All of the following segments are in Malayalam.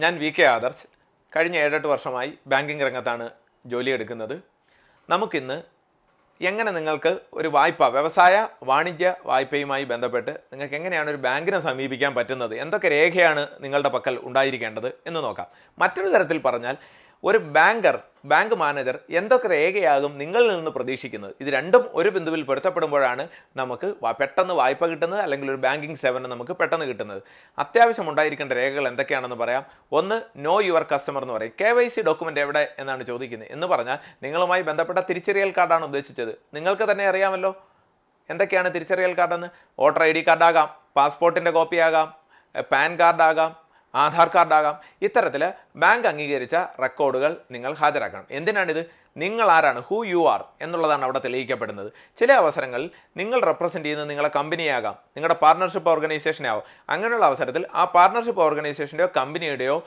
ഞാൻ വി കെ ആദർശ്. കഴിഞ്ഞ 7-8 വർഷമായി ബാങ്കിങ് രംഗത്താണ് ജോലിയെടുക്കുന്നത്. നമുക്കിന്ന് എങ്ങനെ നിങ്ങൾക്ക് ഒരു വായ്പ, വ്യവസായ വാണിജ്യ വായ്പയുമായി ബന്ധപ്പെട്ട് നിങ്ങൾക്ക് എങ്ങനെയാണ് ഒരു ബാങ്കിനെ സമീപിക്കാൻ പറ്റുന്നത്, എന്തൊക്കെ രേഖയാണ് നിങ്ങളുടെ പക്കൽ ഉണ്ടായിരിക്കേണ്ടത് എന്ന് നോക്കാം. മറ്റൊരു തരത്തിൽ പറഞ്ഞാൽ, ഒരു ബാങ്ക് മാനേജർ എന്തൊക്കെ രേഖയാകും നിങ്ങളിൽ നിന്ന് പ്രതീക്ഷിക്കുന്നത്, ഇത് രണ്ടും ഒരു ബിന്ദുവിൽ പൊരുത്തപ്പെടുമ്പോഴാണ് നമുക്ക് പെട്ടെന്ന് വായ്പ കിട്ടുന്നത്, അല്ലെങ്കിൽ ഒരു ബാങ്കിങ് സേവനം നമുക്ക് പെട്ടെന്ന് കിട്ടുന്നത്. അത്യാവശ്യം ഉണ്ടായിരിക്കേണ്ട രേഖകൾ എന്തൊക്കെയാണെന്ന് പറയാം. ഒന്ന്, നോ യുവർ കസ്റ്റമർ എന്ന് പറയും. KYC ഡോക്യുമെൻ്റ് എവിടെ എന്നാണ് ചോദിക്കുന്നത്. എന്ന് പറഞ്ഞാൽ നിങ്ങളുമായി ബന്ധപ്പെട്ട തിരിച്ചറിയൽ കാർഡാണ് ഉദ്ദേശിച്ചത്. നിങ്ങൾക്ക് തന്നെ അറിയാമല്ലോ എന്തൊക്കെയാണ് തിരിച്ചറിയൽ കാർഡെന്ന്. വോട്ടർ ID കാർഡാകാം, പാസ്പോർട്ടിൻ്റെ കോപ്പിയാകാം, പാൻ കാർഡാകാം, ആധാർ കാർഡാകാം. ഇത്തരത്തിൽ ബാങ്ക് അംഗീകരിച്ച റെക്കോർഡുകൾ നിങ്ങൾ ഹാജരാക്കണം. എന്തിനാണിത്? നിങ്ങൾ ആരാണ്, ഹൂ യു ആർ എന്നുള്ളതാണ് അവിടെ തെളിയിക്കപ്പെടുന്നത്. ചില അവസരങ്ങളിൽ നിങ്ങൾ റെപ്രസെൻറ്റ് ചെയ്യുന്നത് നിങ്ങളെ കമ്പനിയാകാം, നിങ്ങളുടെ പാർട്ണർഷിപ്പ് ഓർഗനൈസേഷനാവും. അങ്ങനെയുള്ള അവസരത്തിൽ ആ പാർട്ണർഷിപ്പ് ഓർഗനൈസേഷൻ്റെയോ കമ്പനിയുടെയോ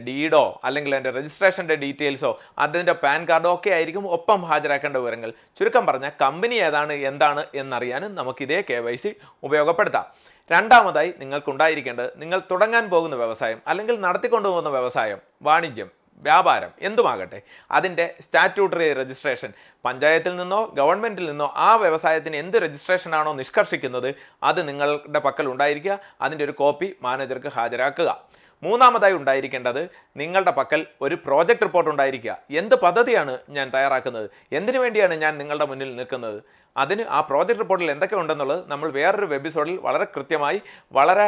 ഡീഡോ അല്ലെങ്കിൽ അതിൻ്റെ രജിസ്ട്രേഷൻ്റെ ഡീറ്റെയിൽസോ അതിൻ്റെ പാൻ കാർഡോ ഒക്കെ ആയിരിക്കും ഒപ്പം ഹാജരാക്കേണ്ട വിവരങ്ങൾ. ചുരുക്കം പറഞ്ഞാൽ കമ്പനി എന്താണ് എന്നറിയാനും നമുക്കിതേ KYC ഉപയോഗപ്പെടുത്താം. രണ്ടാമതായി നിങ്ങൾക്കുണ്ടായിരിക്കേണ്ടത്, നിങ്ങൾ തുടങ്ങാൻ പോകുന്ന വ്യവസായം അല്ലെങ്കിൽ നടത്തിക്കൊണ്ടുപോകുന്ന വ്യവസായം, വാണിജ്യം, വ്യാപാരം എന്തുമാകട്ടെ, അതിൻ്റെ സ്റ്റാറ്റ്യൂട്ടറി രജിസ്ട്രേഷൻ. പഞ്ചായത്തിൽ നിന്നോ ഗവൺമെൻറ്റിൽ നിന്നോ ആ വ്യവസായത്തിന് എന്ത് രജിസ്ട്രേഷനാണോ നിഷ്കർഷിക്കുന്നത് അത് നിങ്ങളുടെ പക്കൽ ഉണ്ടായിരിക്കുക. അതിൻ്റെ ഒരു കോപ്പി മാനേജർക്ക് ഹാജരാക്കുക. മൂന്നാമതായി ഉണ്ടായിരിക്കേണ്ടത്, നിങ്ങളുടെ പക്കൽ ഒരു പ്രോജക്റ്റ് റിപ്പോർട്ട് ഉണ്ടായിരിക്കുക. എന്ത് പദ്ധതിയാണ് ഞാൻ തയ്യാറാക്കുന്നത്, എന്തിനു വേണ്ടിയാണ് ഞാൻ നിങ്ങളുടെ മുന്നിൽ നിൽക്കുന്നത്, അതിന് ആ പ്രോജക്റ്റ് റിപ്പോർട്ടിൽ എന്തൊക്കെ ഉണ്ടെന്നുള്ളത് നമ്മൾ വേറൊരു എപ്പിസോഡിൽ വളരെ കൃത്യമായി വളരെ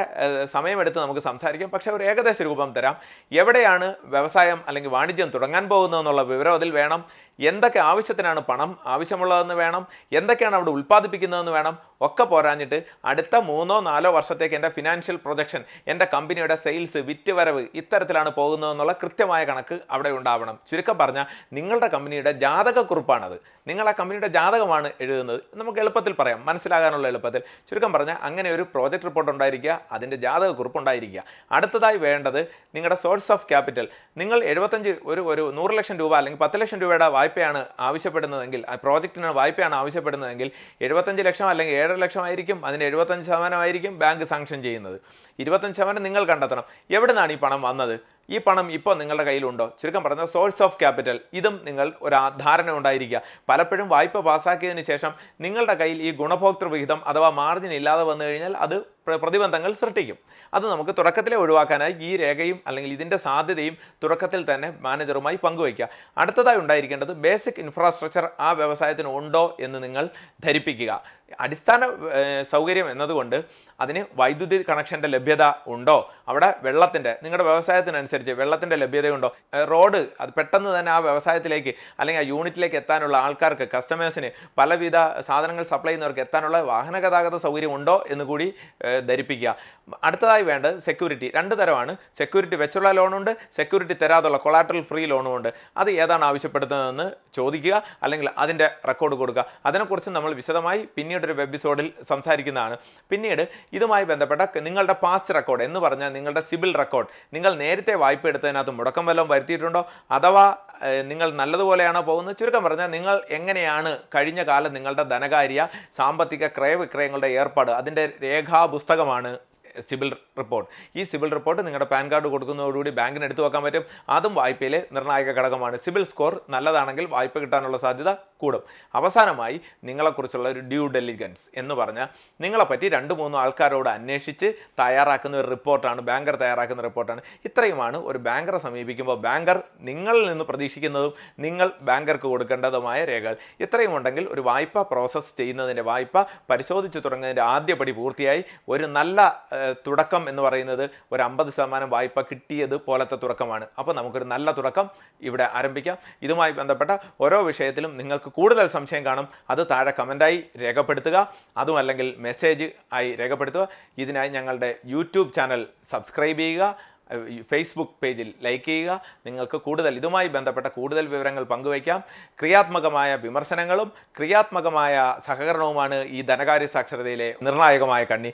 സമയമെടുത്ത് നമുക്ക് സംസാരിക്കാം. പക്ഷേ ഒരു ഏകദേശ രൂപം തരാം. എവിടെയാണ് വ്യവസായം അല്ലെങ്കിൽ വാണിജ്യം തുടങ്ങാൻ പോകുന്നതെന്നുള്ള വിവരം അതിൽ വേണം. എന്തൊക്കെ ആവശ്യത്തിനാണ് പണം ആവശ്യമുള്ളതെന്ന് വേണം. എന്തൊക്കെയാണ് അവിടെ ഉൽപ്പാദിപ്പിക്കുന്നതെന്ന് വേണം. ഒക്കെ പോരാഞ്ഞിട്ട് അടുത്ത 3-4 വർഷത്തേക്ക് എൻ്റെ ഫിനാൻഷ്യൽ പ്രൊജക്ഷൻ, എൻ്റെ കമ്പനിയുടെ സെയിൽസ്, വിറ്റുവരവ് ഇത്തരത്തിലാണ് പോകുന്നതെന്നുള്ള കൃത്യമായ കണക്ക് അവിടെ ഉണ്ടാവണം. ചുരുക്കം പറഞ്ഞാൽ നിങ്ങളുടെ കമ്പനിയുടെ ജാതകക്കുറിപ്പാണത്. നിങ്ങൾ ആ കമ്പനിയുടെ ജാതകമാണ് എഴുതുന്നത്. നമുക്ക് എളുപ്പത്തിൽ പറയാം, മനസ്സിലാകാനുള്ള എളുപ്പത്തിൽ. ചുരുക്കം പറഞ്ഞാൽ അങ്ങനെ ഒരു പ്രോജക്റ്റ് റിപ്പോർട്ട് ഉണ്ടായിരിക്കുക, അതിൻ്റെ ജാതകക്കുറിപ്പ് ഉണ്ടായിരിക്കുക. അടുത്തതായി വേണ്ടത് നിങ്ങളുടെ സോഴ്സ് ഓഫ് ക്യാപിറ്റൽ. നിങ്ങൾ 100 ലക്ഷം രൂപ അല്ലെങ്കിൽ 10 ലക്ഷം രൂപയുടെ വായ്പയാണ് ആവശ്യപ്പെടുന്നതെങ്കിൽ, ആ പ്രോജക്റ്റിന് വായ്പയാണ് ആവശ്യപ്പെടുന്നതെങ്കിൽ 75 ലക്ഷം അല്ലെങ്കിൽ 7.5 ലക്ഷം ആയിരിക്കും. അതിന് 75% ആയിരിക്കും ബാങ്ക് സാങ്ഷൻ ചെയ്യുന്നത്. 25% നിങ്ങൾ കണ്ടെത്തണം. എവിടെ നിന്നാണ് ഈ പണം വന്നത്, ഈ പണം ഇപ്പോൾ നിങ്ങളുടെ കയ്യിലുണ്ടോ. ചുരുക്കം പറഞ്ഞാൽ സോഴ്സ് ഓഫ് ക്യാപിറ്റൽ, ഇതും നിങ്ങൾ ഒരു ധാരണ ഉണ്ടായിരിക്കുക. പലപ്പോഴും വായ്പ പാസ്സാക്കിയതിന് ശേഷം നിങ്ങളുടെ കയ്യിൽ ഈ ഗുണഭോക്തൃ വിഹിതം അഥവാ മാർജിൻ ഇല്ലാതെ വന്നു കഴിഞ്ഞാൽ അത് പ്രതിബന്ധങ്ങൾ സൃഷ്ടിക്കും. അത് നമുക്ക് തുടക്കത്തിലെ ഒഴിവാക്കാനായി ഈ രേഖയും അല്ലെങ്കിൽ ഇതിൻ്റെ സാധ്യതയും തുടക്കത്തിൽ തന്നെ മാനേജറുമായി പങ്കുവയ്ക്കുക. അടുത്തതായി ഉണ്ടായിരിക്കേണ്ടത് ബേസിക് ഇൻഫ്രാസ്ട്രക്ചർ ആ വ്യവസായത്തിന് ഉണ്ടോ എന്ന് നിങ്ങൾ ധരിപ്പിക്കുക. അടിസ്ഥാന സൗകര്യം എന്നതുകൊണ്ട് അതിന് വൈദ്യുതി കണക്ഷൻ്റെ ലഭ്യത ഉണ്ടോ, അവിടെ വെള്ളത്തിൻ്റെ, നിങ്ങളുടെ വ്യവസായത്തിനനുസരിച്ച് വെള്ളത്തിൻ്റെ ലഭ്യതയുണ്ടോ, റോഡ് അത് പെട്ടെന്ന് തന്നെ ആ വ്യവസായത്തിലേക്ക് അല്ലെങ്കിൽ ആ യൂണിറ്റിലേക്ക് എത്താനുള്ള ആൾക്കാർക്ക്, കസ്റ്റമേഴ്സിന്, പലവിധ സാധനങ്ങൾ സപ്ലൈ ചെയ്യുന്നവർക്ക് എത്താനുള്ള വാഹന ഗതാഗത സൗകര്യം ഉണ്ടോ എന്ന് കൂടി ധരിപ്പിക്കുക. അടുത്തതായി വേണ്ടത് സെക്യൂരിറ്റി. 2 തരമാണ്. സെക്യൂരിറ്റി വെച്ചുള്ള ലോണുണ്ട്, സെക്യൂരിറ്റി തരാതുള്ള കൊളാട്രൽ ഫ്രീ ലോണുമുണ്ട്. അത് ഏതാണ് ആവശ്യപ്പെടുന്നതെന്ന് ചോദിക്കുക, അല്ലെങ്കിൽ അതിൻ്റെ റെക്കോർഡ് കൊടുക്കുക. അതിനെക്കുറിച്ച് നമ്മൾ വിശദമായി പിന്നീടൊരു എപ്പിസോഡിൽ സംസാരിക്കുന്നതാണ്. പിന്നീട് ഇതുമായി ബന്ധപ്പെട്ട നിങ്ങളുടെ പാസ്റ്റ് റെക്കോർഡ് എന്ന് പറഞ്ഞാൽ നിങ്ങളുടെ സിബിൽ റെക്കോർഡ്. നിങ്ങൾ നേരത്തെ വായ്പ എടുത്തതിനകത്ത് മുടക്കം വല്ലതും വരുത്തിയിട്ടുണ്ടോ, അഥവാ നിങ്ങൾ നല്ലതുപോലെയാണോ പോകുന്നത്. ചുരുക്കം പറഞ്ഞാൽ നിങ്ങൾ എങ്ങനെയാണ് കഴിഞ്ഞ കാലം നിങ്ങളുടെ ധനകാര്യ സാമ്പത്തിക ക്രയവിക്രയങ്ങളുടെ ഏർപ്പാട്, അതിൻ്റെ രേഖാപുസ്തകമാണ് സിബിൽ റിപ്പോർട്ട്. ഈ സിബിൽ റിപ്പോർട്ട് നിങ്ങളുടെ പാൻ കാർഡ് കൊടുക്കുന്നതോടുകൂടി ബാങ്കിന് എടുത്തു വെക്കാൻ പറ്റും. അതും വായ്പയിലെ നിർണായക ഘടകമാണ്. സിബിൽ സ്കോർ നല്ലതാണെങ്കിൽ വായ്പ കിട്ടാനുള്ള സാധ്യത കൂടും. അവസാനമായി നിങ്ങളെക്കുറിച്ചുള്ള ഒരു ഡ്യൂ ഡെലിജൻസ് എന്ന് പറഞ്ഞാൽ നിങ്ങളെപ്പറ്റി 2-3 ആൾക്കാരോട് അന്വേഷിച്ച് തയ്യാറാക്കുന്ന ഒരു റിപ്പോർട്ടാണ്, ബാങ്കർ തയ്യാറാക്കുന്ന റിപ്പോർട്ടാണ്. ഇത്രയുമാണ് ഒരു ബാങ്കറെ സമീപിക്കുമ്പോൾ ബാങ്കർ നിങ്ങളിൽ നിന്ന് പ്രതീക്ഷിക്കുന്നതും നിങ്ങൾ ബാങ്കർക്ക് കൊടുക്കേണ്ടതുമായ രേഖകൾ. ഇത്രയും ഉണ്ടെങ്കിൽ ഒരു വായ്പ പ്രോസസ്സ് ചെയ്യുന്നതിൻ്റെ, വായ്പ പരിശോധിച്ച് തുടങ്ങുന്നതിൻ്റെ ആദ്യപടി പൂർത്തിയായി. ഒരു നല്ല തുടക്കം എന്ന് പറയുന്നത് ഒരു 50% വായ്പ കിട്ടിയത് പോലത്തെ തുടക്കമാണ്. അപ്പോൾ നമുക്കൊരു നല്ല തുടക്കം ഇവിടെ ആരംഭിക്കാം. ഇതുമായി ബന്ധപ്പെട്ട ഓരോ വിഷയത്തിലും നിങ്ങൾക്ക് കൂടുതൽ സംശയം കാണും, അത് താഴെ കമൻ്റായി രേഖപ്പെടുത്തുക, അതും അല്ലെങ്കിൽ മെസ്സേജ് ആയി രേഖപ്പെടുത്തുക. ഇതിനായി ഞങ്ങളുടെ യൂട്യൂബ് ചാനൽ സബ്സ്ക്രൈബ് ചെയ്യുക, ഫേസ്ബുക്ക് പേജിൽ ലൈക്ക് ചെയ്യുക. നിങ്ങൾക്ക് ഇതുമായി ബന്ധപ്പെട്ട കൂടുതൽ വിവരങ്ങൾ പങ്കുവയ്ക്കാം. ക്രിയാത്മകമായ വിമർശനങ്ങളും ക്രിയാത്മകമായ സഹകരണവുമാണ് ഈ ധനകാര്യ സാക്ഷരതയിലെ നിർണായകമായ കണ്ണി.